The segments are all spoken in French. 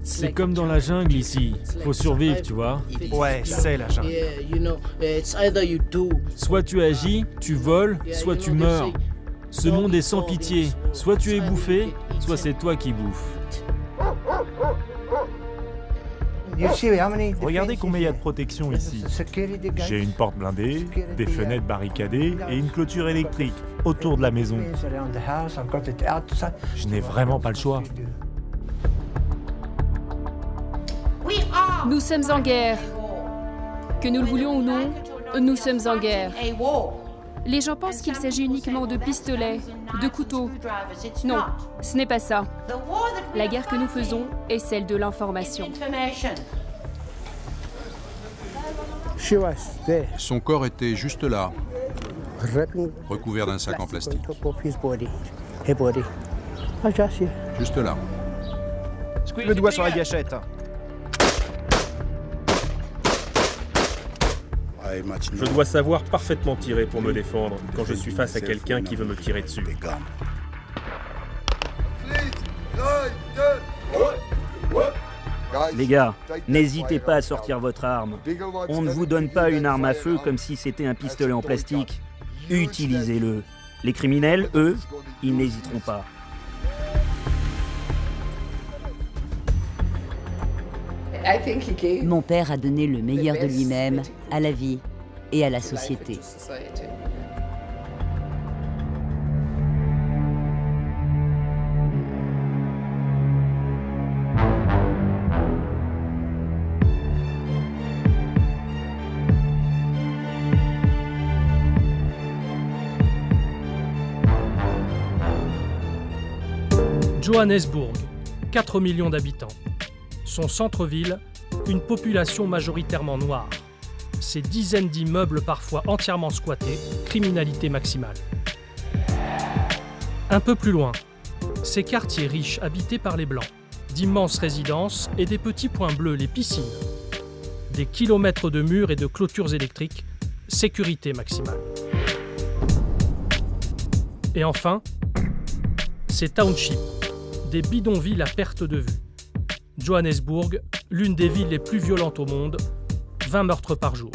C'est comme dans la jungle ici. Faut survivre, tu vois. Ouais, c'est la jungle. Soit tu agis, tu voles, soit tu meurs. Ce monde est sans pitié. Soit tu es bouffé, soit c'est toi qui bouffes. Regardez combien il y a de protection ici. J'ai une porte blindée, des fenêtres barricadées et une clôture électrique autour de la maison. Je n'ai vraiment pas le choix. Nous sommes en guerre. Que nous le voulions ou non, nous sommes en guerre. Les gens pensent qu'il s'agit uniquement de pistolets, de couteaux. Non, ce n'est pas ça. La guerre que nous faisons est celle de l'information. Son corps était juste là, recouvert d'un sac en plastique. Juste là. Le doigt sur la gâchette. Je dois savoir parfaitement tirer pour me défendre quand je suis face à quelqu'un qui veut me tirer dessus. Les gars, n'hésitez pas à sortir votre arme. On ne vous donne pas une arme à feu comme si c'était un pistolet en plastique. Utilisez-le. Les criminels, eux, ils n'hésiteront pas. Mon père a donné le meilleur de lui-même à la vie et à la société. Johannesburg, 4 millions d'habitants. Son centre-ville, une population majoritairement noire. Ses dizaines d'immeubles parfois entièrement squattés, criminalité maximale. Un peu plus loin, ces quartiers riches habités par les Blancs, d'immenses résidences et des petits points bleus, les piscines. Des kilomètres de murs et de clôtures électriques, sécurité maximale. Et enfin, ces townships, des bidonvilles à perte de vue. Johannesburg, l'une des villes les plus violentes au monde, 20 meurtres par jour.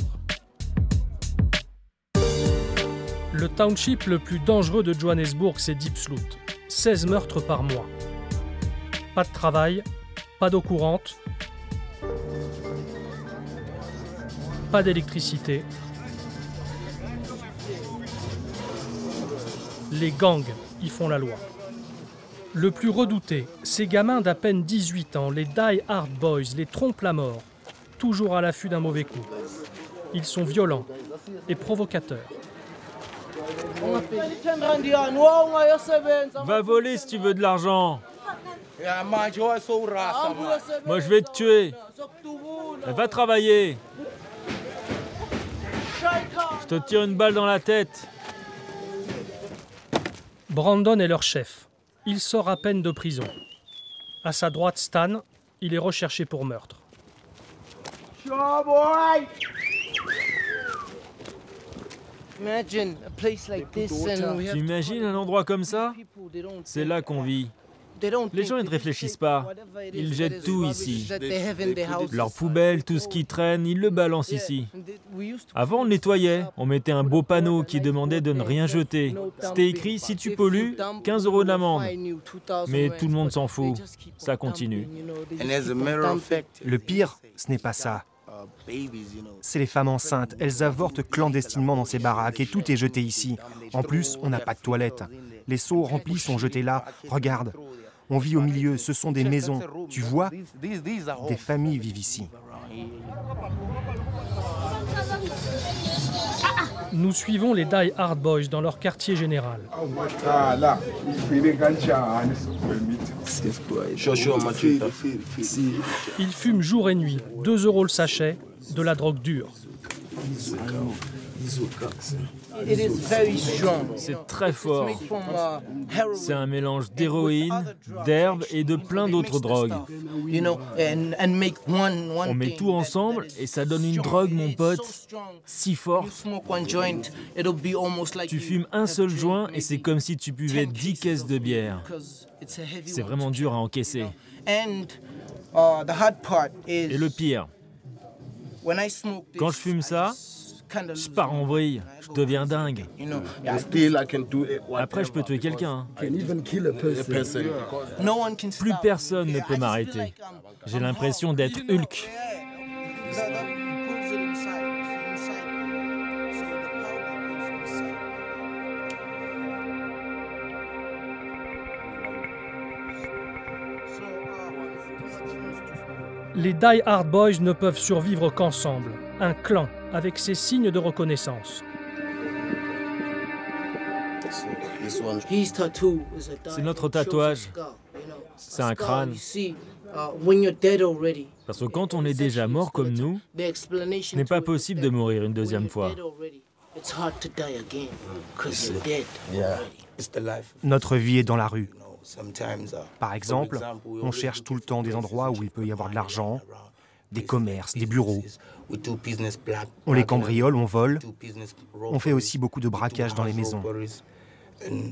Le township le plus dangereux de Johannesburg, c'est Diepsloot, 16 meurtres par mois. Pas de travail, pas d'eau courante, pas d'électricité. Les gangs y font la loi. Le plus redouté, ces gamins d'à peine 18 ans, les Die Hard Boys, les trompent la mort, toujours à l'affût d'un mauvais coup. Ils sont violents et provocateurs. Va voler si tu veux de l'argent. Moi, je vais te tuer. Va travailler. Je te tire une balle dans la tête. Brandon est leur chef. Il sort à peine de prison. À sa droite, Stan, il est recherché pour meurtre. Tu imagines un endroit comme ça? C'est là qu'on vit. Les gens, ils ne réfléchissent pas. Ils jettent tout ici. Leurs poubelles, tout ce qui traîne, ils le balancent ici. Avant, on le nettoyait. On mettait un beau panneau qui demandait de ne rien jeter. C'était écrit, si tu pollues, 15 € d'amende. Mais tout le monde s'en fout. Ça continue. Le pire, ce n'est pas ça. C'est les femmes enceintes. Elles avortent clandestinement dans ces baraques et tout est jeté ici. En plus, on n'a pas de toilettes. Les seaux remplis sont jetés là. Regarde. On vit au milieu, ce sont des maisons. Tu vois, des familles vivent ici. Nous suivons les Die Hard Boys dans leur quartier général. Ils fument jour et nuit, 2 € le sachet, de la drogue dure. C'est très fort. C'est un mélange d'héroïne, d'herbe et de plein d'autres drogues. On met tout ensemble et ça donne une drogue, mon pote, si forte. Tu fumes un seul joint et c'est comme si tu buvais 10 caisses de bière. C'est vraiment dur à encaisser. Et le pire, quand je fume ça, je pars en vrille, je deviens dingue. Après, je peux tuer quelqu'un. Plus personne ne peut m'arrêter. J'ai l'impression d'être Hulk. Les Die Hard Boys ne peuvent survivre qu'ensemble, un clan avec ses signes de reconnaissance. C'est notre tatouage. C'est un crâne. Parce que quand on est déjà mort comme nous, ce n'est pas possible de mourir une deuxième fois. Notre vie est dans la rue. Par exemple, on cherche tout le temps des endroits où il peut y avoir de l'argent, des commerces, des bureaux. On les cambriole, on vole. On fait aussi beaucoup de braquages dans les maisons.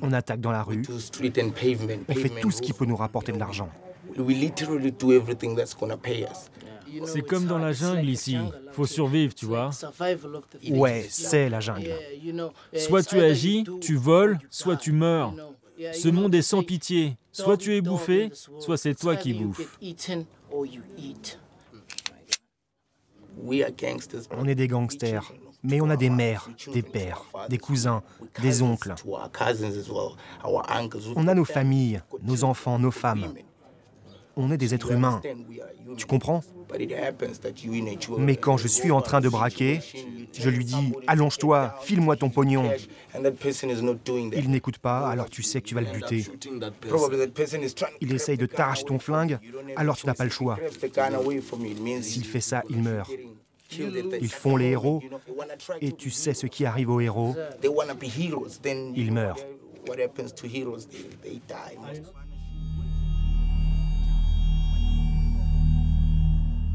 On attaque dans la rue. On fait tout ce qui peut nous rapporter de l'argent. C'est comme dans la jungle ici. Faut survivre, tu vois. Ouais, c'est la jungle. Soit tu agis, tu voles, soit tu meurs. Ce monde est sans pitié. Soit tu es bouffé, soit c'est toi qui bouffes. On est des gangsters, mais on a des mères, des pères, des cousins, des oncles. On a nos familles, nos enfants, nos femmes. On est des êtres humains. Tu comprends? Mais quand je suis en train de braquer, je lui dis « Allonge-toi, file-moi ton pognon ». Il n'écoute pas, alors tu sais que tu vas le buter. Il essaye de t'arracher ton flingue, alors tu n'as pas le choix. S'il fait ça, il meurt. Ils font les héros, et tu sais ce qui arrive aux héros, ils meurent.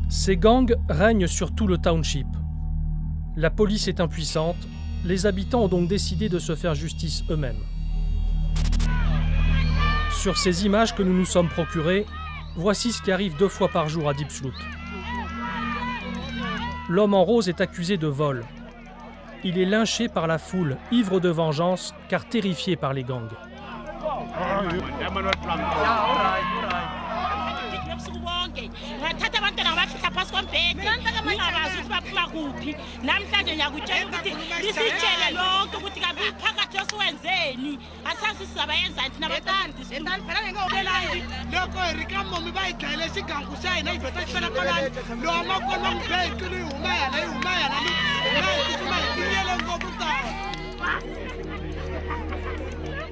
Ces gangs règnent sur tout le township. La police est impuissante, les habitants ont donc décidé de se faire justice eux-mêmes. Sur ces images que nous nous sommes procurées, voici ce qui arrive 2 fois par jour à Deep Sloot. L'homme en rose est accusé de vol. Il est lynché par la foule, ivre de vengeance, car terrifié par les gangs.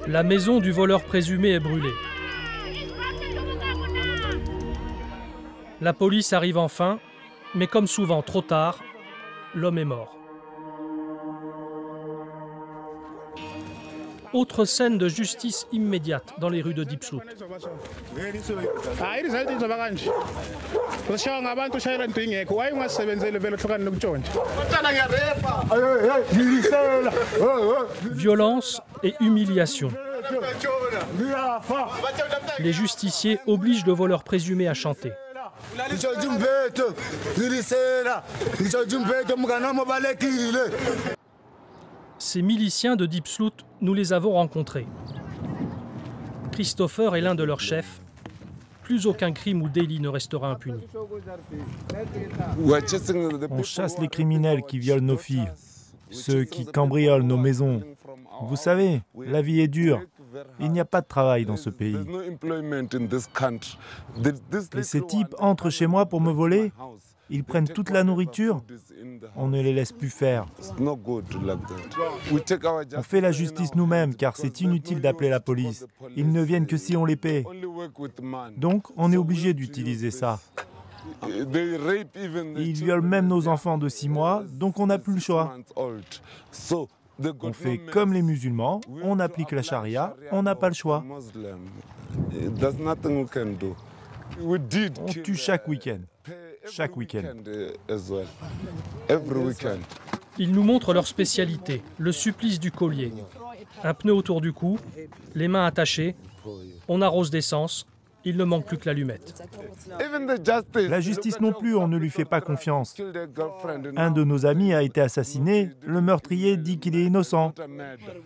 La maison du voleur présumé est brûlée. La police arrive enfin, mais comme souvent trop tard, l'homme est mort. Autre scène de justice immédiate dans les rues de Deep Sloot. Violence et humiliation. Les justiciers obligent le voleur présumé à chanter. Ces miliciens de Deep Sloot, nous les avons rencontrés. Christopher est l'un de leurs chefs. Plus aucun crime ou délit ne restera impuni. On chasse les criminels qui violent nos filles, ceux qui cambriolent nos maisons. Vous savez, la vie est dure. Il n'y a pas de travail dans ce pays. Et ces types entrent chez moi pour me voler. Ils prennent toute la nourriture. On ne les laisse plus faire. On fait la justice nous-mêmes car c'est inutile d'appeler la police. Ils ne viennent que si on les paie. Donc on est obligé d'utiliser ça. Ils violent même nos enfants de 6 mois, donc on n'a plus le choix. On fait comme les musulmans, on applique la charia, on n'a pas le choix. On tue chaque week-end. Chaque week-end. Ils nous montrent leur spécialité, le supplice du collier. Un pneu autour du cou, les mains attachées, on arrose d'essence, Il ne manque plus que l'allumette. La justice non plus, on ne lui fait pas confiance. Un de nos amis a été assassiné, le meurtrier dit qu'il est innocent.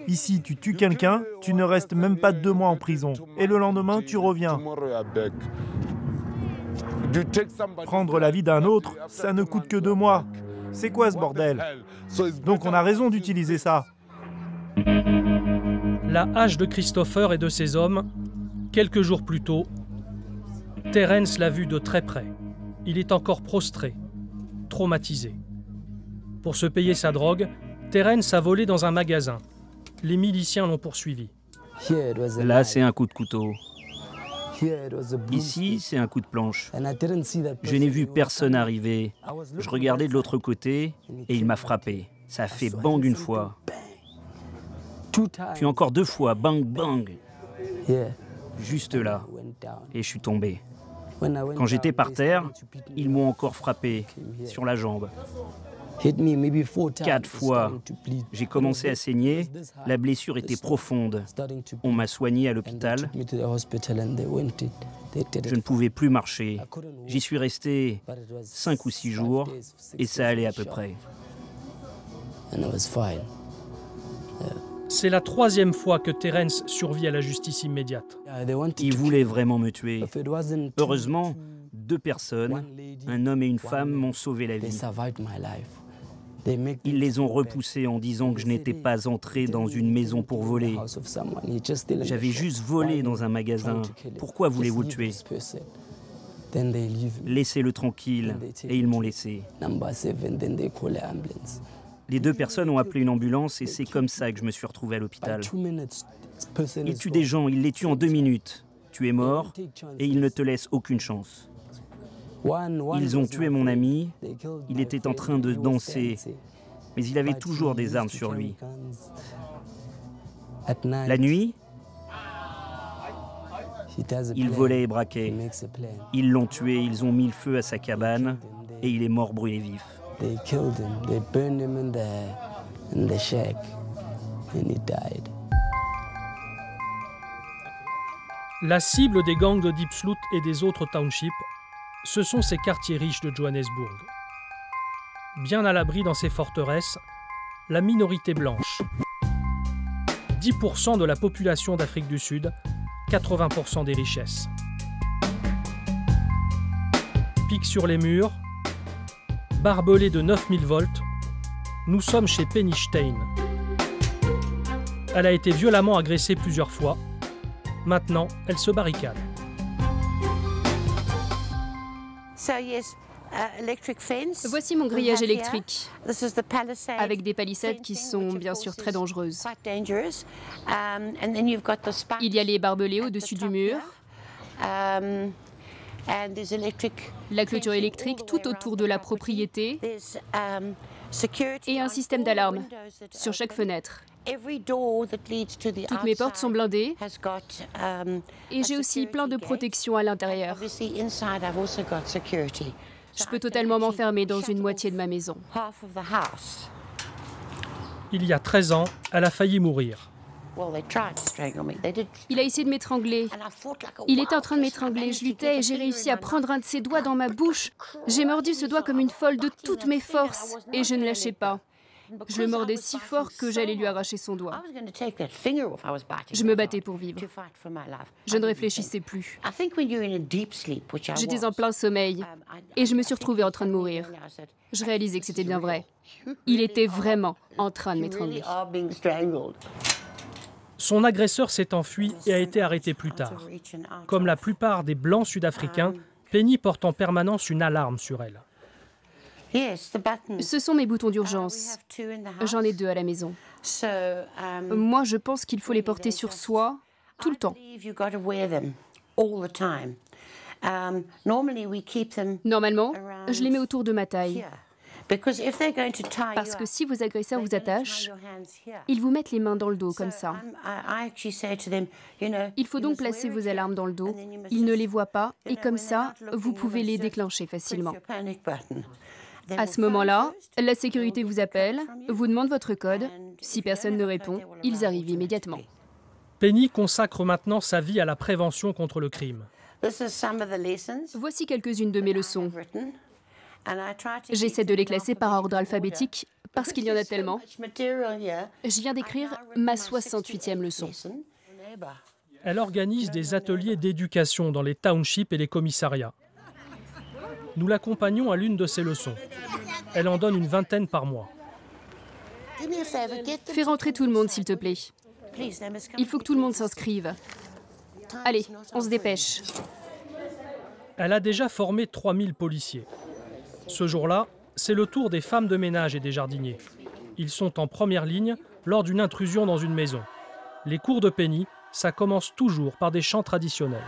Ici, tu tues quelqu'un, tu ne restes même pas 2 mois en prison. Et le lendemain, tu reviens. Prendre la vie d'un autre, ça ne coûte que 2 mois. C'est quoi ce bordel? Donc on a raison d'utiliser ça. La hache de Christopher et de ses hommes, quelques jours plus tôt, Terence l'a vu de très près. Il est encore prostré, traumatisé. Pour se payer sa drogue, Terence a volé dans un magasin. Les miliciens l'ont poursuivi. Là, c'est un coup de couteau. Ici, c'est un coup de planche. Je n'ai vu personne arriver. Je regardais de l'autre côté et il m'a frappé. Ça a fait bang une fois. Puis encore 2 fois, bang, bang. Juste là. Et je suis tombé. Quand j'étais par terre, ils m'ont encore frappé sur la jambe. 4 fois. J'ai commencé à saigner. La blessure était profonde. On m'a soigné à l'hôpital. Je ne pouvais plus marcher. J'y suis resté 5 ou 6 jours et ça allait à peu près. C'est la 3e fois que Terence survit à la justice immédiate. Ils voulaient vraiment me tuer. Heureusement, 2 personnes, un homme et une femme, m'ont sauvé la vie. Ils les ont repoussés en disant que je n'étais pas entré dans une maison pour voler. J'avais juste volé dans un magasin. Pourquoi voulez-vous le tuer? Laissez-le tranquille. Et ils m'ont laissé. Les 2 personnes ont appelé une ambulance et c'est comme ça que je me suis retrouvé à l'hôpital. Ils tuent des gens, ils les tuent en 2 minutes. Tu es mort et ils ne te laissent aucune chance. Ils ont tué mon ami, il était en train de danser, mais il avait toujours des armes sur lui. La nuit, il volait et braquait. Ils l'ont tué, ils ont mis le feu à sa cabane et il est mort brûlé vif. La cible des gangs de Deep Sloot et des autres townships, ce sont ces quartiers riches de Johannesburg. Bien à l'abri dans ces forteresses, la minorité blanche. 10% de la population d'Afrique du Sud, 80% des richesses. Pique sur les murs, barbelé de 9000 volts, nous sommes chez Penny Stein. Elle a été violemment agressée plusieurs fois. Maintenant, elle se barricade. Voici mon grillage électrique, avec des palissades qui sont bien sûr très dangereuses. Il y a les barbelés au-dessus du mur, la clôture électrique tout autour de la propriété et un système d'alarme sur chaque fenêtre. Toutes mes portes sont blindées et j'ai aussi plein de protections à l'intérieur. Je peux totalement m'enfermer dans une moitié de ma maison. Il y a 13 ans, elle a failli mourir. Il a essayé de m'étrangler. Il était en train de m'étrangler. Je luttais et j'ai réussi à prendre un de ses doigts dans ma bouche. J'ai mordu ce doigt comme une folle de toutes mes forces et je ne lâchais pas. Je le mordais si fort que j'allais lui arracher son doigt. Je me battais pour vivre. Je ne réfléchissais plus. J'étais en plein sommeil et je me suis retrouvée en train de mourir. Je réalisais que c'était bien vrai. Il était vraiment en train de m'étrangler. Son agresseur s'est enfui et a été arrêté plus tard. Comme la plupart des Blancs sud-africains, Penny porte en permanence une alarme sur elle. Ce sont mes boutons d'urgence. J'en ai 2 à la maison. Moi, je pense qu'il faut les porter sur soi tout le temps. Normalement, je les mets autour de ma taille. Parce que si vos agresseurs vous attachent, ils vous mettent les mains dans le dos comme ça. Il faut donc placer vos alarmes dans le dos. Ils ne les voient pas et comme ça, vous pouvez les déclencher facilement. À ce moment-là, la sécurité vous appelle, vous demande votre code. Si personne ne répond, ils arrivent immédiatement. Penny consacre maintenant sa vie à la prévention contre le crime. Voici quelques-unes de mes leçons. J'essaie de les classer par ordre alphabétique parce qu'il y en a tellement. Je viens d'écrire ma 68e leçon. Elle organise des ateliers d'éducation dans les townships et les commissariats. Nous l'accompagnons à l'une de ses leçons. Elle en donne une 20aine par mois. Fais rentrer tout le monde, s'il te plaît. Il faut que tout le monde s'inscrive. Allez, on se dépêche. Elle a déjà formé 3000 policiers. Ce jour-là, c'est le tour des femmes de ménage et des jardiniers. Ils sont en première ligne lors d'une intrusion dans une maison. Les cours de Penny, ça commence toujours par des chants traditionnels.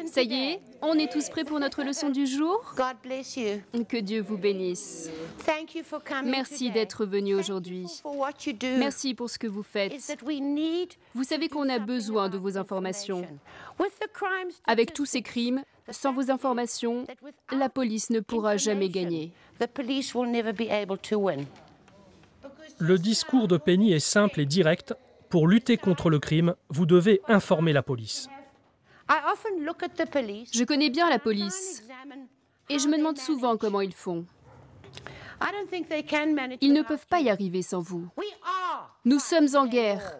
Ça y est, on est tous prêts pour notre leçon du jour? Que Dieu vous bénisse. Merci d'être venus aujourd'hui. Merci pour ce que vous faites. Vous savez qu'on a besoin de vos informations. Avec tous ces crimes, sans vos informations, la police ne pourra jamais gagner. Le discours de Penny est simple et direct. Pour lutter contre le crime, vous devez informer la police. Je connais bien la police et je me demande souvent comment ils font. Ils ne peuvent pas y arriver sans vous. Nous sommes en guerre.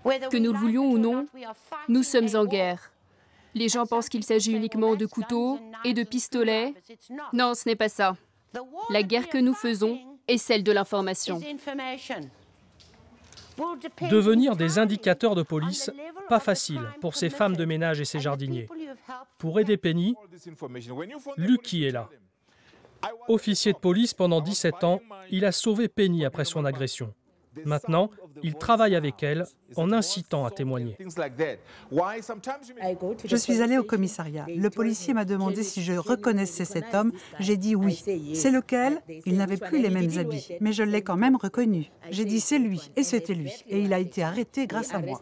Que nous le voulions ou non, nous sommes en guerre. Les gens pensent qu'il s'agit uniquement de couteaux et de pistolets. Non, ce n'est pas ça. La guerre que nous faisons est celle de l'information. Devenir des indicateurs de police, pas facile pour ces femmes de ménage et ces jardiniers. Pour aider Penny, Lucky est là. Officier de police pendant 17 ans, il a sauvé Penny après son agression. Maintenant, il travaille avec elle en incitant à témoigner. Je suis allée au commissariat. Le policier m'a demandé si je reconnaissais cet homme. J'ai dit oui. C'est lequel? Il n'avait plus les mêmes habits, mais je l'ai quand même reconnu. J'ai dit c'est lui, et c'était lui. Et il a été arrêté grâce à moi.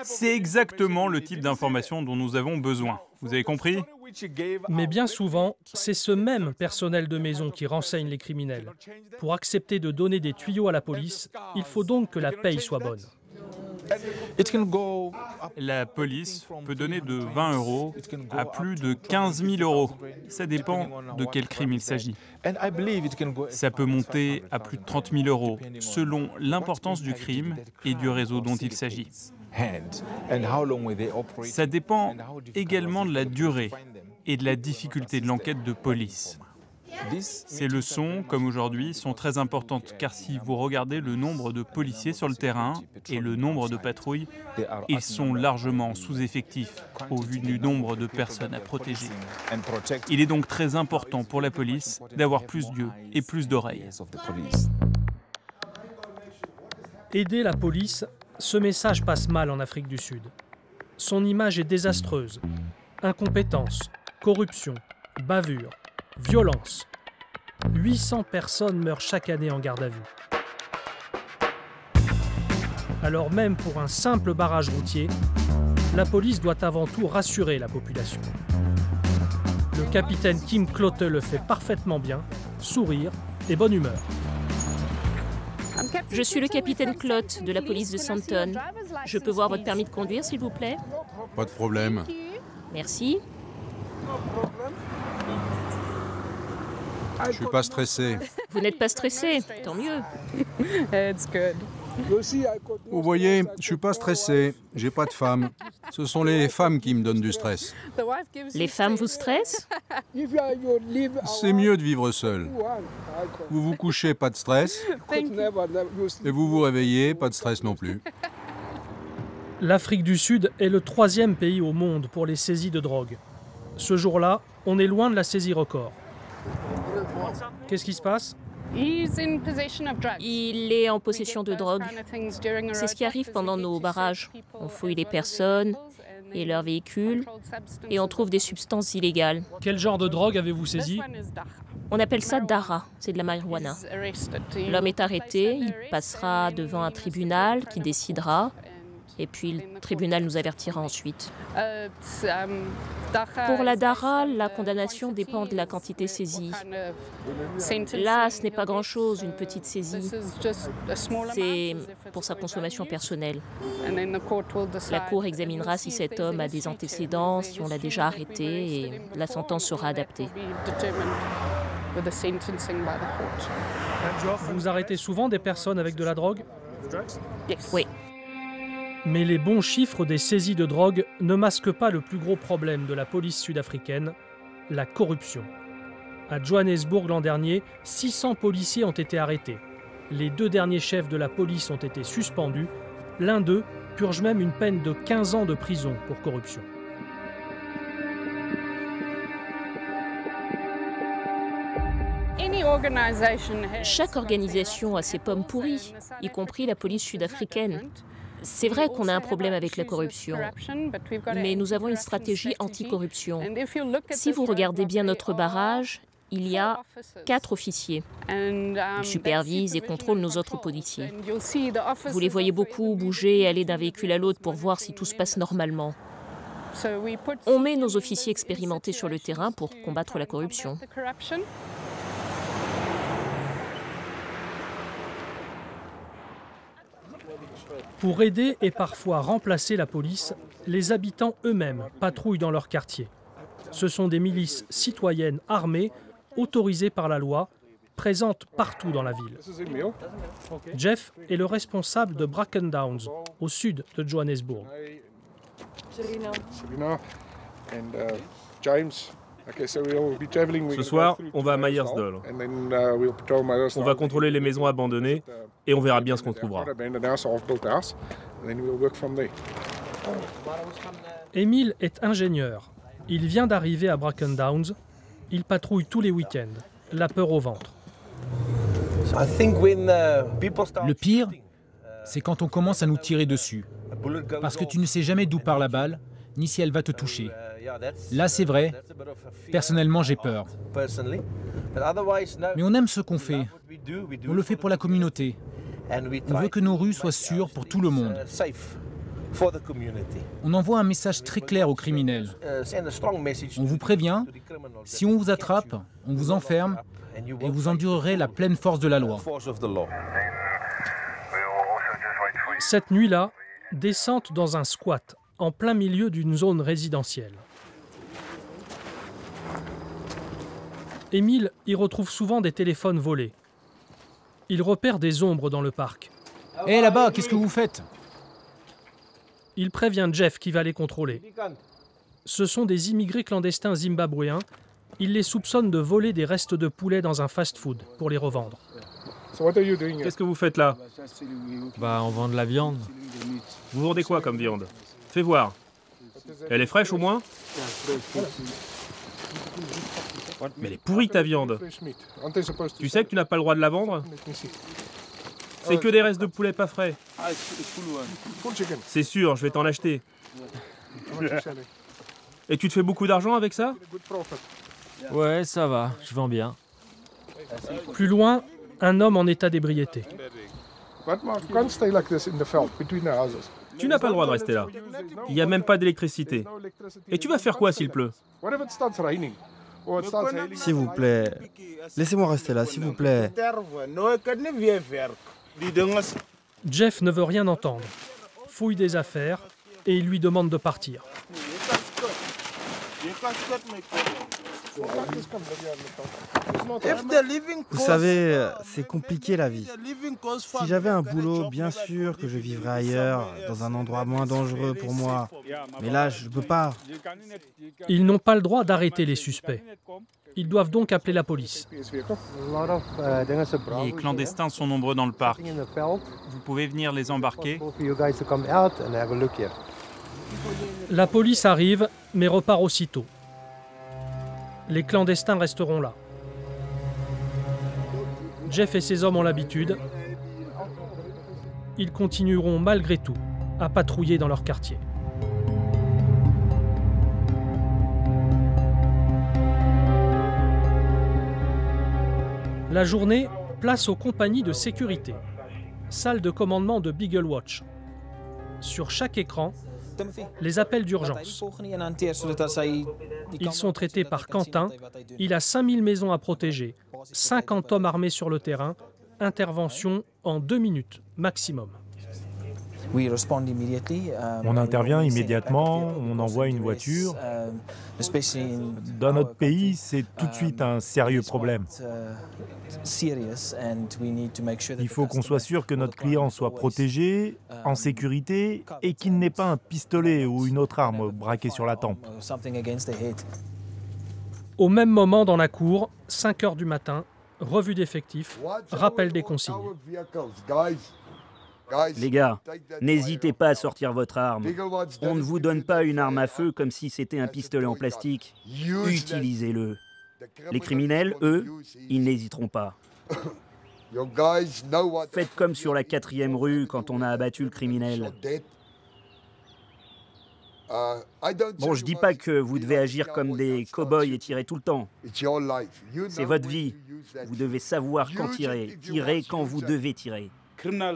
C'est exactement le type d'information dont nous avons besoin. Vous avez compris? Mais bien souvent, c'est ce même personnel de maison qui renseigne les criminels. Pour accepter de donner des tuyaux à la police, il faut donc que la paye soit bonne. La police peut donner de 20 € à plus de 15 000 €. Ça dépend de quel crime il s'agit. Ça peut monter à plus de 30 000 € selon l'importance du crime et du réseau dont il s'agit. Ça dépend également de la durée et de la difficulté de l'enquête de police. Ces leçons, comme aujourd'hui, sont très importantes car si vous regardez le nombre de policiers sur le terrain et le nombre de patrouilles, ils sont largement sous-effectifs au vu du nombre de personnes à protéger. Il est donc très important pour la police d'avoir plus d'yeux et plus d'oreilles. Aider la police, ce message passe mal en Afrique du Sud. Son image est désastreuse. Incompétence, corruption, bavure, violence. 800 personnes meurent chaque année en garde à vue. Alors même pour un simple barrage routier, la police doit avant tout rassurer la population. Le capitaine Kim Clote le fait parfaitement bien, sourire et bonne humeur. Je suis le capitaine Clote de la police de Santon. Je peux voir votre permis de conduire, s'il vous plaît? Pas de problème. Merci. Je suis pas stressé. Vous n'êtes pas stressé, tant mieux. Vous voyez, je suis pas stressé. J'ai pas de femme. Ce sont les femmes qui me donnent du stress. Les femmes vous stressent? C'est mieux de vivre seul. Vous vous couchez, pas de stress. Et vous vous réveillez, pas de stress non plus. L'Afrique du Sud est le 3e pays au monde pour les saisies de drogue. Ce jour-là, on est loin de la saisie record. Qu'est-ce qui se passe? Il est en possession de drogue. C'est ce qui arrive pendant nos barrages. On fouille les personnes et leurs véhicules et on trouve des substances illégales. Quel genre de drogue avez-vous saisi? On appelle ça Dara, c'est de la marijuana. L'homme est arrêté, il passera devant un tribunal qui décidera. Et puis le tribunal nous avertira ensuite. Pour la Dara, la condamnation dépend de la quantité saisie. Là, ce n'est pas grand-chose, une petite saisie. C'est pour sa consommation personnelle. La Cour examinera si cet homme a des antécédents, si on l'a déjà arrêté, et la sentence sera adaptée. Vous arrêtez souvent des personnes avec de la drogue? Oui. Mais les bons chiffres des saisies de drogue ne masquent pas le plus gros problème de la police sud-africaine, la corruption. À Johannesburg l'an dernier, 600 policiers ont été arrêtés. Les 2 derniers chefs de la police ont été suspendus. L'un d'eux purge même une peine de 15 ans de prison pour corruption. Chaque organisation a ses pommes pourries, y compris la police sud-africaine. C'est vrai qu'on a un problème avec la corruption, mais nous avons une stratégie anti-corruption. Si vous regardez bien notre barrage, il y a 4 officiers. Ils supervisent et contrôlent nos autres policiers. Vous les voyez beaucoup bouger et aller d'un véhicule à l'autre pour voir si tout se passe normalement. On met nos officiers expérimentés sur le terrain pour combattre la corruption. Pour aider et parfois remplacer la police, les habitants eux-mêmes patrouillent dans leur quartier. Ce sont des milices citoyennes armées, autorisées par la loi, présentes partout dans la ville. Jeff est le responsable de Bracken Downs, au sud de Johannesburg. Ce soir, on va à Meyersdal. On va contrôler les maisons abandonnées et on verra bien ce qu'on trouvera. Emile est ingénieur. Il vient d'arriver à Bracken Downs. Il patrouille tous les week-ends, la peur au ventre. Le pire, c'est quand on commence à nous tirer dessus. Parce que tu ne sais jamais d'où part la balle, ni si elle va te toucher. Là, c'est vrai. Personnellement, j'ai peur. Mais on aime ce qu'on fait. On le fait pour la communauté. On veut que nos rues soient sûres pour tout le monde. On envoie un message très clair aux criminels. On vous prévient, si on vous attrape, on vous enferme et vous endurerez la pleine force de la loi. Cette nuit-là, descente dans un squat, en plein milieu d'une zone résidentielle. Emile y retrouve souvent des téléphones volés. Il repère des ombres dans le parc. Hé, là-bas, qu'est-ce que vous faites? Il prévient Jeff qui va les contrôler. Ce sont des immigrés clandestins zimbabwéens. Il les soupçonne de voler des restes de poulet dans un fast-food pour les revendre. Qu'est-ce que vous faites là? Bah, on vend de la viande. Vous vendez quoi comme viande? Fais voir. Elle est fraîche au moins? Mais elle est pourrie ta viande. Tu sais que tu n'as pas le droit de la vendre? C'est que des restes de poulet pas frais. C'est sûr, je vais t'en acheter. Et tu te fais beaucoup d'argent avec ça? Ouais, ça va, je vends bien. Plus loin, un homme en état d'ébriété. Tu n'as pas le droit de rester là. Il n'y a même pas d'électricité. Et tu vas faire quoi s'il pleut? S'il vous plaît, laissez-moi rester là, s'il vous plaît. Jeff ne veut rien entendre, fouille des affaires et il lui demande de partir. Vous savez, c'est compliqué la vie. Si j'avais un boulot, bien sûr que je vivrais ailleurs, dans un endroit moins dangereux pour moi. Mais là, je ne peux pas. Ils n'ont pas le droit d'arrêter les suspects. Ils doivent donc appeler la police. Les clandestins sont nombreux dans le parc. Vous pouvez venir les embarquer. La police arrive, mais repart aussitôt. Les clandestins resteront là. Jeff et ses hommes ont l'habitude. Ils continueront malgré tout à patrouiller dans leur quartier. La journée, place aux compagnies de sécurité. Salle de commandement de Beagle Watch. Sur chaque écran, les appels d'urgence. Ils sont traités par Quentin. Il a 5000 maisons à protéger, 50 hommes armés sur le terrain. Intervention en 2 minutes maximum. On intervient immédiatement, on envoie une voiture. Dans notre pays, c'est tout de suite un sérieux problème. Il faut qu'on soit sûr que notre client soit protégé, en sécurité, et qu'il n'ait pas un pistolet ou une autre arme braquée sur la tempe. Au même moment dans la cour, 5 heures du matin, revue d'effectifs, rappel des consignes. Les gars, n'hésitez pas à sortir votre arme. On ne vous donne pas une arme à feu comme si c'était un pistolet en plastique. Utilisez-le. Les criminels, eux, ils n'hésiteront pas. Faites comme sur la 4e rue quand on a abattu le criminel. Bon, je dis pas que vous devez agir comme des cow-boys et tirer tout le temps. C'est votre vie. Vous devez savoir quand tirer. Tirez quand vous devez tirer.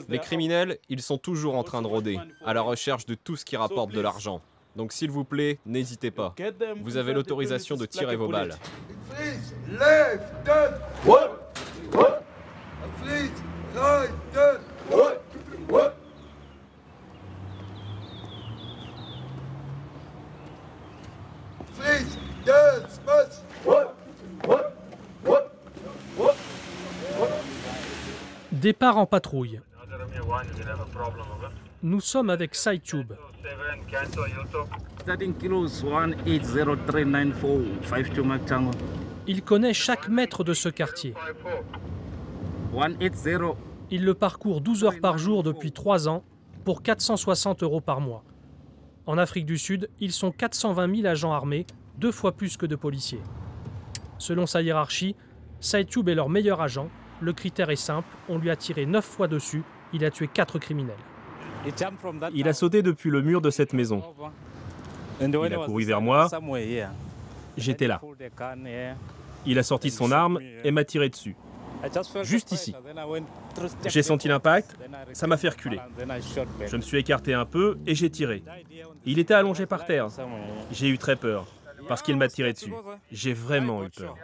Les criminels, ils sont toujours en train de rôder, à la recherche de tout ce qui rapporte de l'argent. Donc s'il vous plaît, n'hésitez pas. Vous avez l'autorisation de tirer vos balles. Départ en patrouille. Nous sommes avec SideTube. Il connaît chaque mètre de ce quartier. Il le parcourt 12 heures par jour depuis 3 ans pour 460 € par mois. En Afrique du Sud, ils sont 420 000 agents armés, 2 fois plus que de policiers. Selon sa hiérarchie, SideTube est leur meilleur agent. Le critère est simple, on lui a tiré 9 fois dessus, il a tué 4 criminels. Il a sauté depuis le mur de cette maison. Il a couru vers moi, j'étais là. Il a sorti son arme et m'a tiré dessus. Juste ici. J'ai senti l'impact, ça m'a fait reculer. Je me suis écarté un peu et j'ai tiré. Il était allongé par terre. J'ai eu très peur, parce qu'il m'a tiré dessus. J'ai vraiment eu peur.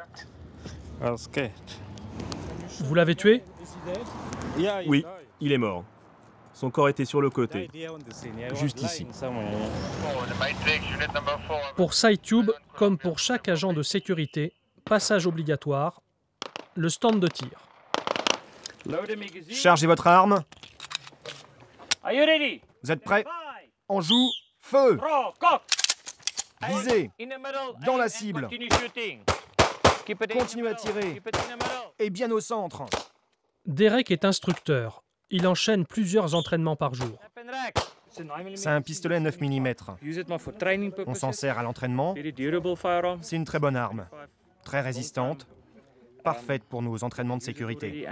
Vous l'avez tué? Oui, il est mort. Son corps était sur le côté, juste ici. Pour SideTube, comme pour chaque agent de sécurité, passage obligatoire, le stand de tir. Chargez votre arme. Vous êtes prêts? On joue. Feu! Visez. Dans la cible. Continuez à tirer. Et bien au centre. Derek est instructeur. Il enchaîne plusieurs entraînements par jour. C'est un pistolet 9 mm. On s'en sert à l'entraînement. C'est une très bonne arme. Très résistante. Parfaite pour nos entraînements de sécurité.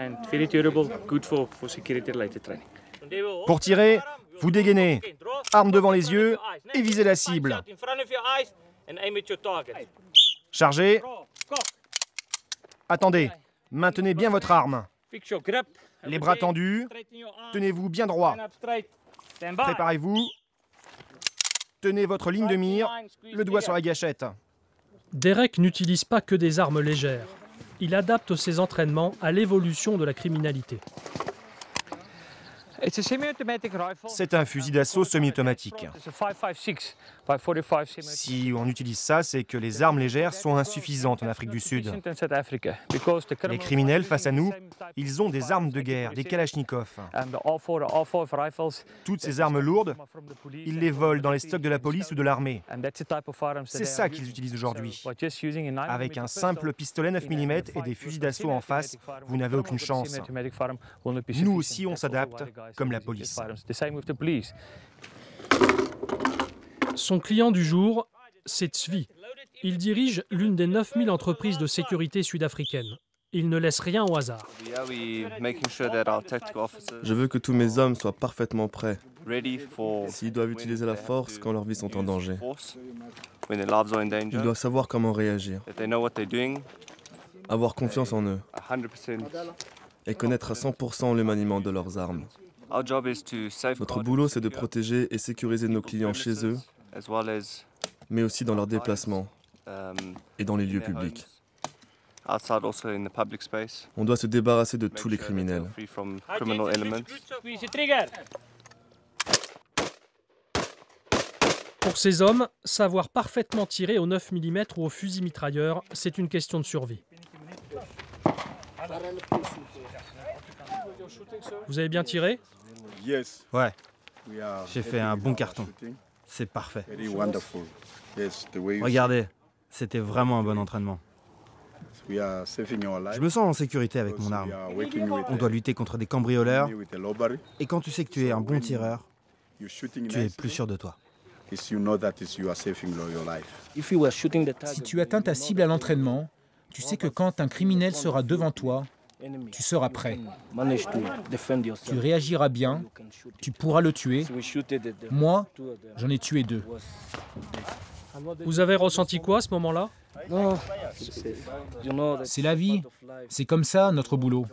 Pour tirer, vous dégainez. Arme devant les yeux et visez la cible. Chargez. Attendez. Maintenez bien votre arme. Les bras tendus. Tenez-vous bien droit. Préparez-vous. Tenez votre ligne de mire. Le doigt sur la gâchette. Derek n'utilise pas que des armes légères. Il adapte ses entraînements à l'évolution de la criminalité. C'est un fusil d'assaut semi-automatique. Si on utilise ça, c'est que les armes légères sont insuffisantes en Afrique du Sud. Les criminels, face à nous, ils ont des armes de guerre, des kalachnikovs. Toutes ces armes lourdes, ils les volent dans les stocks de la police ou de l'armée. C'est ça qu'ils utilisent aujourd'hui. Avec un simple pistolet 9 mm et des fusils d'assaut en face, vous n'avez aucune chance. Nous aussi, on s'adapte, comme la police. Son client du jour, c'est Tzvi. Il dirige l'une des 9000 entreprises de sécurité sud-africaines. il ne laisse rien au hasard. Je veux que tous mes hommes soient parfaitement prêts, s'ils doivent utiliser la force quand leurs vies sont en danger. Ils doivent savoir comment réagir, avoir confiance en eux et connaître à 100% le maniement de leurs armes. Notre boulot, c'est de protéger et sécuriser nos clients chez eux, mais aussi dans leurs déplacements et dans les lieux publics. On doit se débarrasser de tous les criminels. Pour ces hommes, savoir parfaitement tirer au 9 mm ou au fusil mitrailleur, c'est une question de survie. Vous avez bien tiré? Ouais, j'ai fait un bon carton. C'est parfait. Regardez, c'était vraiment un bon entraînement. Je me sens en sécurité avec mon arme. On doit lutter contre des cambrioleurs. Et quand tu sais que tu es un bon tireur, tu es plus sûr de toi. Si tu atteins ta cible à l'entraînement, tu sais que quand un criminel sera devant toi, tu seras prêt. Tu réagiras bien, tu pourras le tuer. Moi, j'en ai tué 2. Vous avez ressenti quoi à ce moment-là? C'est la vie. C'est comme ça, notre boulot.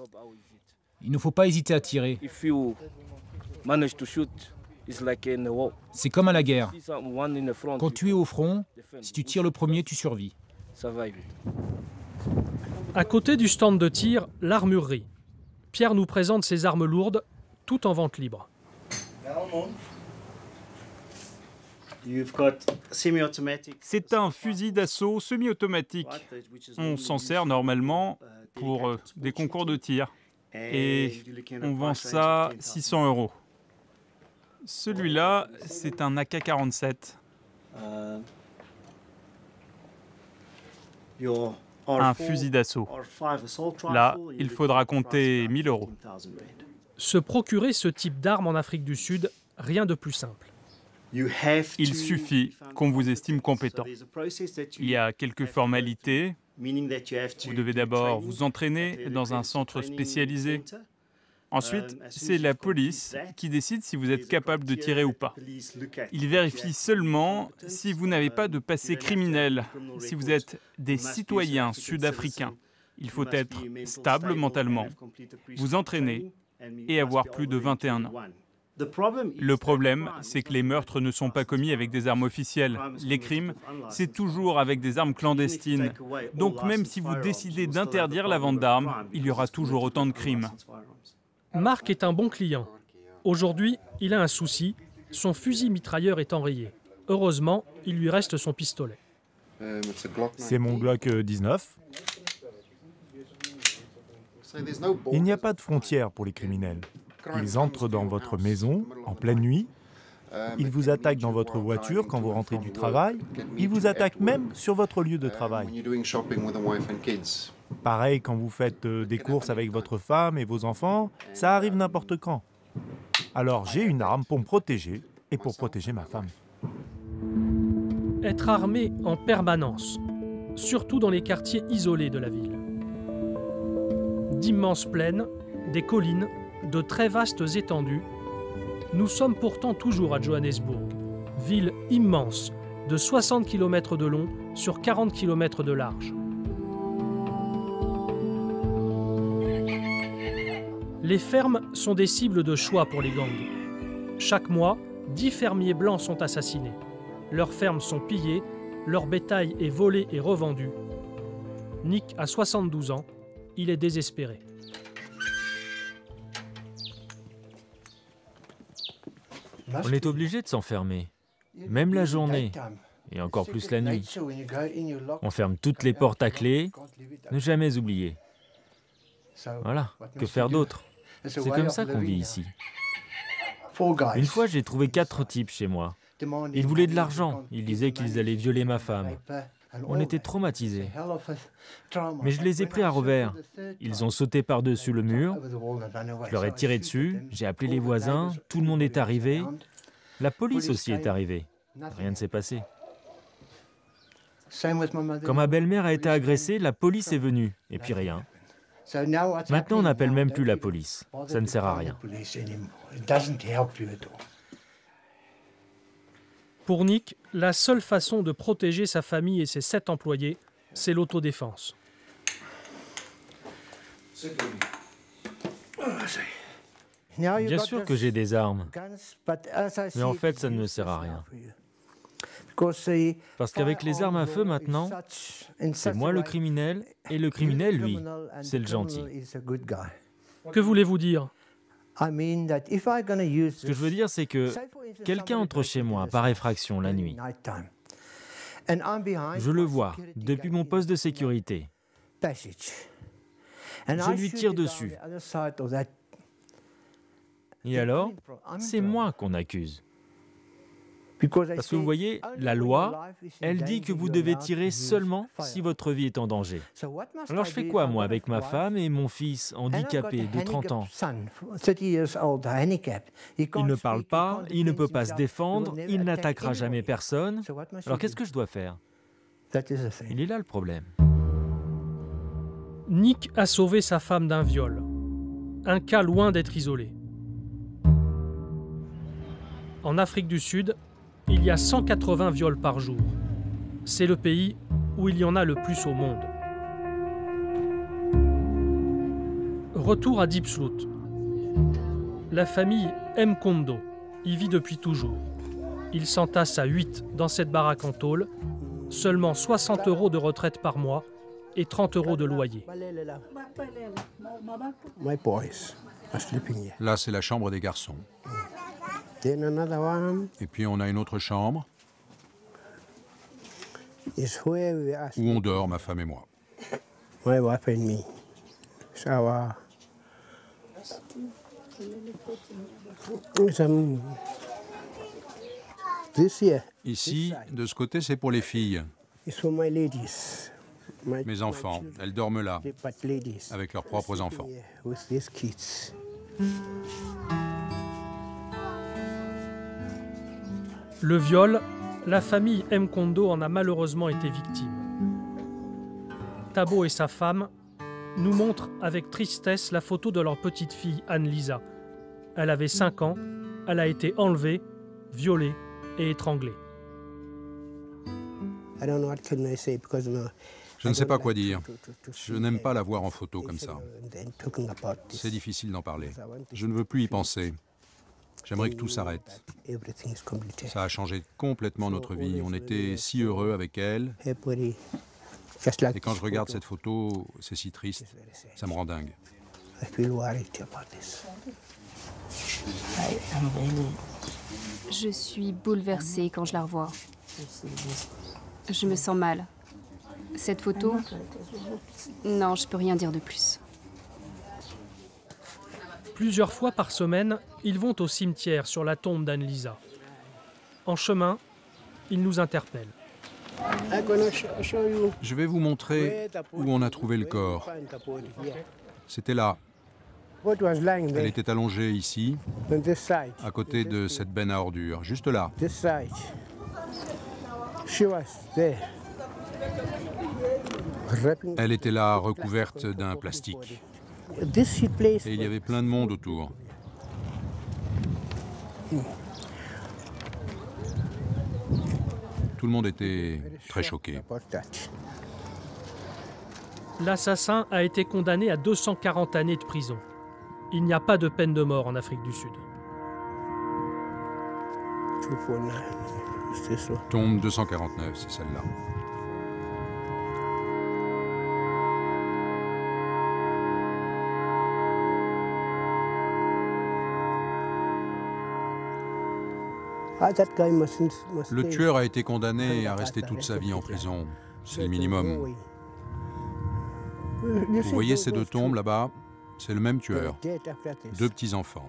Il ne faut pas hésiter à tirer. C'est comme à la guerre. Quand tu es au front, si tu tires le premier, tu survis. À côté du stand de tir, l'armurerie. Pierre nous présente ses armes lourdes, tout en vente libre. C'est un fusil d'assaut semi-automatique. On s'en sert normalement pour des concours de tir. Et on vend ça 600 €. Celui-là, c'est un AK-47. Un fusil d'assaut. Là, il faudra compter 1 000 €. Se procurer ce type d'arme en Afrique du Sud, rien de plus simple. Il suffit qu'on vous estime compétent. Il y a quelques formalités. Vous devez d'abord vous entraîner dans un centre spécialisé. Ensuite, c'est la police qui décide si vous êtes capable de tirer ou pas. Ils vérifient seulement si vous n'avez pas de passé criminel, si vous êtes des citoyens sud-africains. Il faut être stable mentalement, vous entraîner et avoir plus de 21 ans. Le problème, c'est que les meurtres ne sont pas commis avec des armes officielles. Les crimes, c'est toujours avec des armes clandestines. Donc même si vous décidez d'interdire la vente d'armes, il y aura toujours autant de crimes. Marc est un bon client. Aujourd'hui, il a un souci. Son fusil mitrailleur est enrayé. Heureusement, il lui reste son pistolet. C'est mon Glock 19. Il n'y a pas de frontière pour les criminels. Ils entrent dans votre maison en pleine nuit. Ils vous attaquent dans votre voiture quand vous rentrez du travail. Ils vous attaquent même sur votre lieu de travail. Pareil quand vous faites des courses avec votre femme et vos enfants, ça arrive n'importe quand. Alors j'ai une arme pour me protéger et pour protéger ma femme. Être armé en permanence, surtout dans les quartiers isolés de la ville. D'immenses plaines, des collines, de très vastes étendues. Nous sommes pourtant toujours à Johannesburg, ville immense, de 60 km de long sur 40 km de large. Les fermes sont des cibles de choix pour les gangs. Chaque mois, 10 fermiers blancs sont assassinés. Leurs fermes sont pillées, leur bétail est volé et revendu. Nick a 72 ans, il est désespéré. On est obligé de s'enfermer, même la journée, et encore plus la nuit. On ferme toutes les portes à clé, ne jamais oublier. Voilà, que faire d'autre? C'est comme ça qu'on vit ici. Une fois, j'ai trouvé 4 types chez moi. Ils voulaient de l'argent, ils disaient qu'ils allaient violer ma femme. On était traumatisés. Mais je les ai pris à revers. Ils ont sauté par-dessus le mur. Je leur ai tiré dessus. J'ai appelé les voisins. Tout le monde est arrivé. La police aussi est arrivée. Rien ne s'est passé. Quand ma belle-mère a été agressée, la police est venue. Et puis rien. Maintenant, on n'appelle même plus la police. Ça ne sert à rien. Pour Nick, la seule façon de protéger sa famille et ses 7 employés, c'est l'autodéfense. Bien sûr que j'ai des armes, mais en fait, ça ne me sert à rien. Parce qu'avec les armes à feu maintenant, c'est moi le criminel, et le criminel, lui, c'est le gentil. Que voulez-vous dire? Ce que je veux dire, c'est que quelqu'un entre chez moi par effraction la nuit. Je le vois depuis mon poste de sécurité. Je lui tire dessus. Et alors, c'est moi qu'on accuse. Parce que vous voyez, la loi, elle dit que vous devez tirer seulement si votre vie est en danger. Alors je fais quoi, moi, avec ma femme et mon fils handicapé de 30 ans? Il ne parle pas, il ne peut pas se défendre, il n'attaquera jamais personne. Alors qu'est-ce que je dois faire? Il est là le problème. Nick a sauvé sa femme d'un viol. Un cas loin d'être isolé. En Afrique du Sud, il y a 180 viols par jour. C'est le pays où il y en a le plus au monde. Retour à Diepsloot. La famille Mkondo y vit depuis toujours. Ils s'entassent à 8 dans cette baraque en tôle, seulement 60 € de retraite par mois et 30 € de loyer. Là, c'est la chambre des garçons. Et puis on a une autre chambre où on dort, ma femme et moi. Ici, de ce côté, c'est pour les filles. Mes enfants, elles dorment là, avec leurs propres enfants. Le viol, la famille Mkondo en a malheureusement été victime. Thabo et sa femme nous montrent avec tristesse la photo de leur petite fille Anne-Lisa. Elle avait 5 ans, elle a été enlevée, violée et étranglée. Je ne sais pas quoi dire. Je n'aime pas la voir en photo comme ça. C'est difficile d'en parler. Je ne veux plus y penser. J'aimerais que tout s'arrête. Ça a changé complètement notre vie. On était si heureux avec elle. Et quand je regarde cette photo, c'est si triste. Ça me rend dingue. Je suis bouleversée quand je la revois. Je me sens mal. Cette photo, non, je peux rien dire de plus. Plusieurs fois par semaine, ils vont au cimetière sur la tombe d'Anne-Lisa. En chemin, ils nous interpellent. Je vais vous montrer où on a trouvé le corps. C'était là. Elle était allongée ici, à côté de cette benne à ordures, juste là. Elle était là, recouverte d'un plastique. Et il y avait plein de monde autour. Tout le monde était très choqué. L'assassin a été condamné à 240 années de prison. Il n'y a pas de peine de mort en Afrique du Sud. Tombe 249, c'est celle-là. Le tueur a été condamné à rester toute sa vie en prison. C'est le minimum. Vous voyez ces deux tombes là-bas? C'est le même tueur. 2 petits-enfants.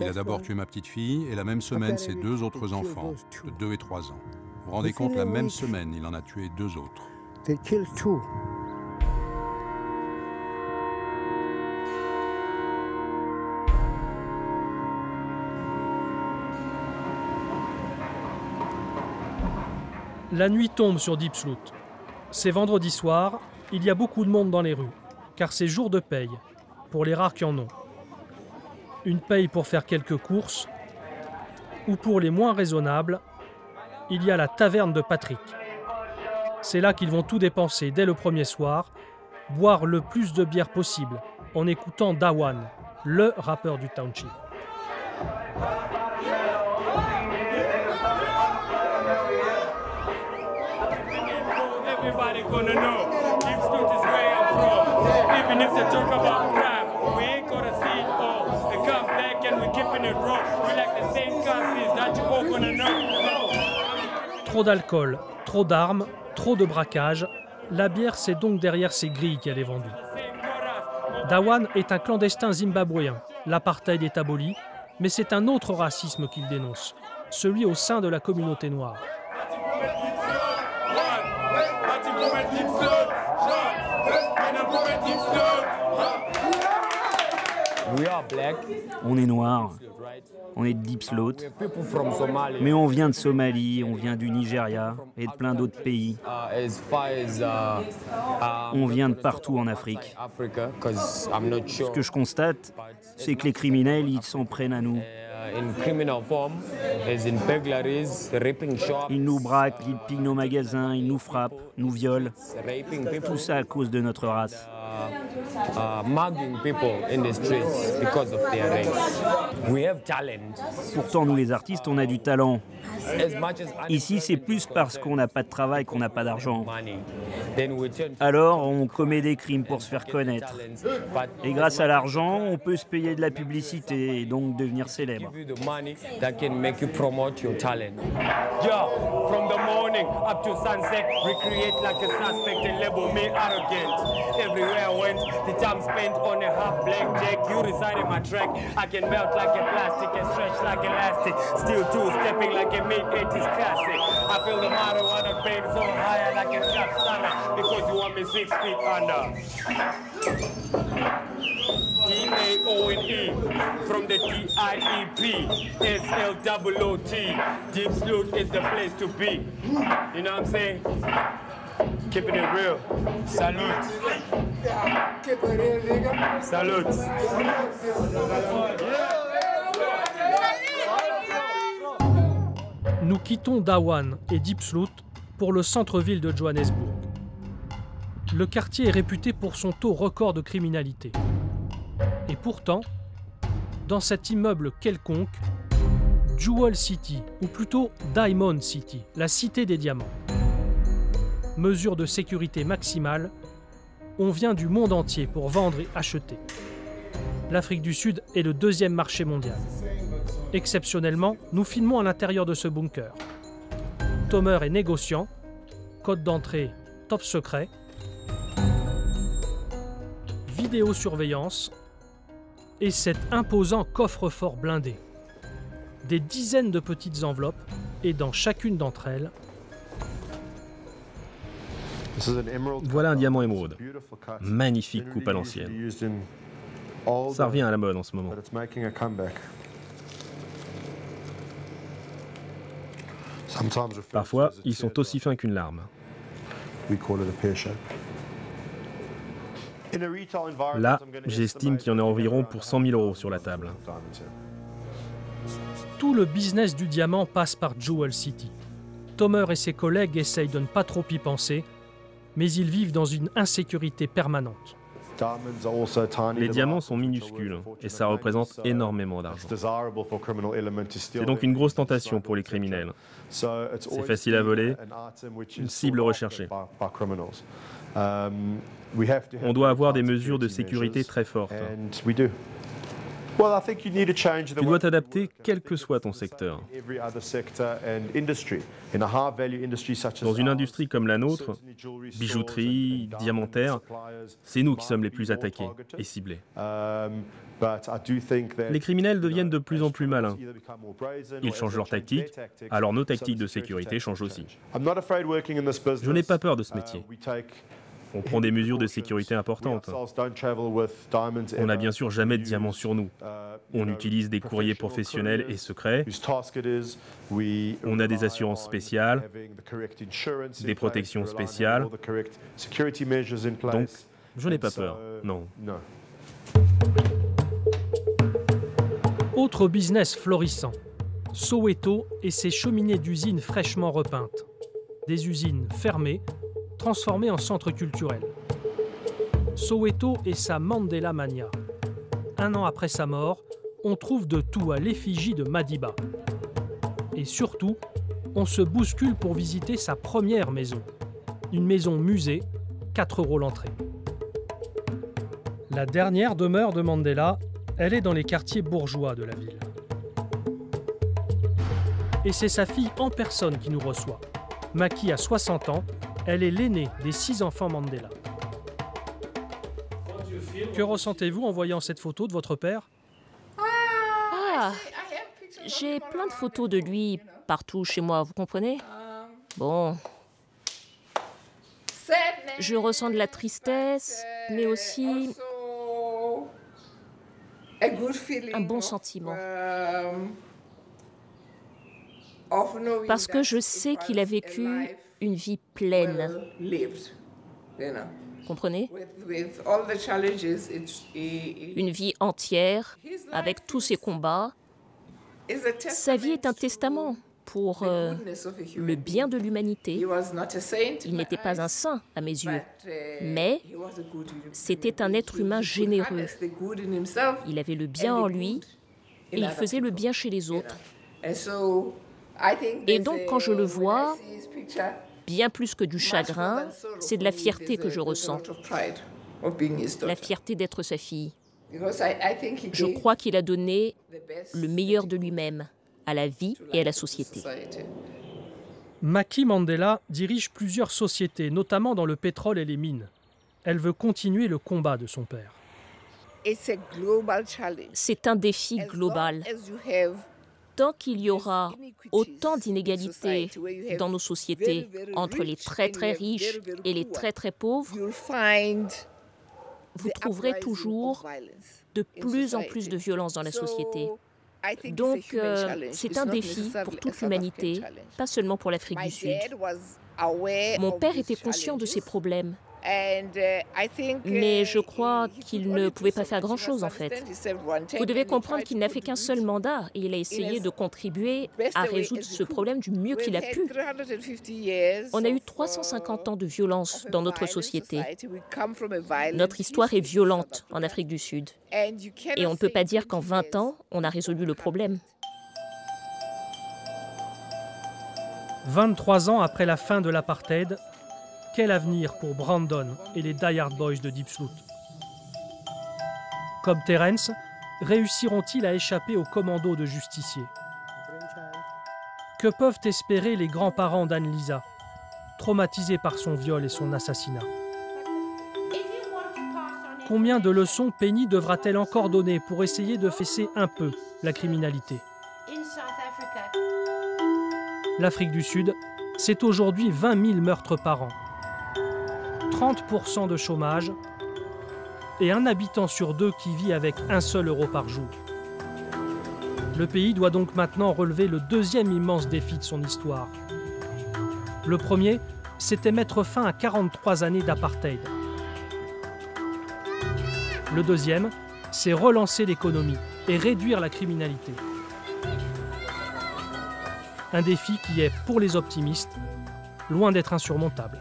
Il a d'abord tué ma petite fille et la même semaine ses 2 autres enfants, de 2 et 3 ans. Vous vous rendez compte, la même semaine, il en a tué 2 autres. La nuit tombe sur Diepsloot. C'est vendredi soir, il y a beaucoup de monde dans les rues. car c'est jour de paye, pour les rares qui en ont. Une paye pour faire quelques courses, ou pour les moins raisonnables, il y a la taverne de Patrick. C'est là qu'ils vont tout dépenser dès le premier soir, boire le plus de bière possible, en écoutant Dawan, le rappeur du township. Everybody gonna know Deep Snoot is where I'm from. Even if they talk about crime, we ain't gonna see it all. They come back and we keeping it raw. We like the same countries that you all gonna know. Trop d'alcool, trop d'armes, trop de braquages. La bière, c'est donc derrière ces grilles qu'elle est vendue. Dawan est un clandestin zimbabwéen. L'apartheid est aboli, mais c'est un autre racisme qu'il dénonce, celui au sein de la communauté noire. On est noir, on est de Deep Sloot, mais on vient de Somalie, on vient du Nigeria et de plein d'autres pays. On vient de partout en Afrique. Ce que je constate, c'est que les criminels, ils s'en prennent à nous. Ils nous braquent, ils pillent nos magasins, ils nous frappent, nous violent. Tout ça à cause de notre race. Pourtant, nous les artistes, on a du talent. Ici, c'est plus parce qu'on n'a pas de travail qu'on n'a pas d'argent. Alors, on commet des crimes pour se faire connaître. Et grâce à l'argent, on peut se payer de la publicité et donc devenir célèbre. I feel the marijuana pain so high like a shot stunner because you want me 6 feet under. D-A-O-N-E from the D-I-E-P S-L-O-O-T. Deep Sloot is the place to be. You know what I'm saying? Keeping it real. Salute. Keep it real, nigga. Salute. Nous quittons Dawan et Deep Sloot pour le centre-ville de Johannesburg. Le quartier est réputé pour son taux record de criminalité. Et pourtant, dans cet immeuble quelconque, Jewel City, ou plutôt Diamond City, la cité des diamants. Mesure de sécurité maximale, on vient du monde entier pour vendre et acheter. L'Afrique du Sud est le deuxième marché mondial. Exceptionnellement, nous filmons à l'intérieur de ce bunker. Tomer est négociant, code d'entrée top secret, vidéosurveillance et cet imposant coffre-fort blindé. Des dizaines de petites enveloppes et dans chacune d'entre elles, voilà un diamant émeraude. Magnifique coupe à l'ancienne. Ça revient à la mode en ce moment. Parfois, ils sont aussi fins qu'une larme. Là, j'estime qu'il y en a environ pour 100 000 € sur la table. Tout le business du diamant passe par Jewel City. Tomer et ses collègues essayent de ne pas trop y penser, mais ils vivent dans une insécurité permanente. Les diamants sont minuscules et ça représente énormément d'argent. C'est donc une grosse tentation pour les criminels. C'est facile à voler, une cible recherchée. On doit avoir des mesures de sécurité très fortes. Tu dois t'adapter quel que soit ton secteur. Dans une industrie comme la nôtre, bijouterie, diamantaire, c'est nous qui sommes les plus attaqués et ciblés. Les criminels deviennent de plus en plus malins. Ils changent leurs tactiques, alors nos tactiques de sécurité changent aussi. Je n'ai pas peur de ce métier. On prend des mesures de sécurité importantes. On n'a bien sûr jamais de diamants sur nous. On utilise des courriers professionnels et secrets. On a des assurances spéciales, des protections spéciales. Donc, Je n'ai pas peur, non. Autre business florissant, Soweto et ses cheminées d'usines fraîchement repeintes. Des usines fermées, transformées en centres culturels. Soweto et sa Mandela Mania. 1 an après sa mort, on trouve de tout à l'effigie de Madiba. Et surtout, on se bouscule pour visiter sa première maison. Une maison musée, 4 € l'entrée. La dernière demeure de Mandela, elle est dans les quartiers bourgeois de la ville. Et c'est sa fille en personne qui nous reçoit. Maki a 60 ans, elle est l'aînée des 6 enfants Mandela. Que ressentez-vous en voyant cette photo de votre père? Ah, j'ai plein de photos de lui partout chez moi, vous comprenez? Bon. Je ressens de la tristesse, mais aussi un bon sentiment. Parce que je sais qu'il a vécu une vie pleine. Comprenez? Une vie entière, avec tous ses combats. Sa vie est un testament pour le bien de l'humanité. Il n'était pas un saint à mes yeux, mais c'était un être humain généreux. Il avait le bien en lui et il faisait le bien chez les autres. Et donc quand je le vois, bien plus que du chagrin, c'est de la fierté que je ressens. La fierté d'être sa fille. Je crois qu'il a donné le meilleur de lui-même à la vie et à la société. Maki Mandela dirige plusieurs sociétés, notamment dans le pétrole et les mines. Elle veut continuer le combat de son père. C'est un défi global. Tant qu'il y aura autant d'inégalités dans nos sociétés entre les très très riches et les très très pauvres, vous trouverez toujours de plus en plus de violence dans la société. Donc, c'est un défi pour toute l'humanité, pas seulement pour l'Afrique du Sud. Mon père était conscient de ces problèmes. Mais je crois qu'il ne pouvait pas faire grand-chose, en fait. Vous devez comprendre qu'il n'a fait qu'un seul mandat et il a essayé de contribuer à résoudre ce problème du mieux qu'il a pu. On a eu 350 ans de violence dans notre société. Notre histoire est violente en Afrique du Sud. Et on ne peut pas dire qu'en 20 ans, on a résolu le problème. 23 ans après la fin de l'apartheid, quel avenir pour Brandon et les Die Hard Boys de Diepsloot? Comme Terence, réussiront-ils à échapper aux commandos de justiciers? Que peuvent espérer les grands-parents d'Anne-Lisa, traumatisés par son viol et son assassinat? Combien de leçons Penny devra-t-elle encore donner pour essayer de fesser un peu la criminalité? L'Afrique du Sud, c'est aujourd'hui 20 000 meurtres par an, 30% de chômage et un habitant sur 2 qui vit avec 1 seul euro par jour. Le pays doit donc maintenant relever le deuxième immense défi de son histoire. Le premier, c'était mettre fin à 43 années d'apartheid. Le deuxième, c'est relancer l'économie et réduire la criminalité. Un défi qui est, pour les optimistes, loin d'être insurmontable.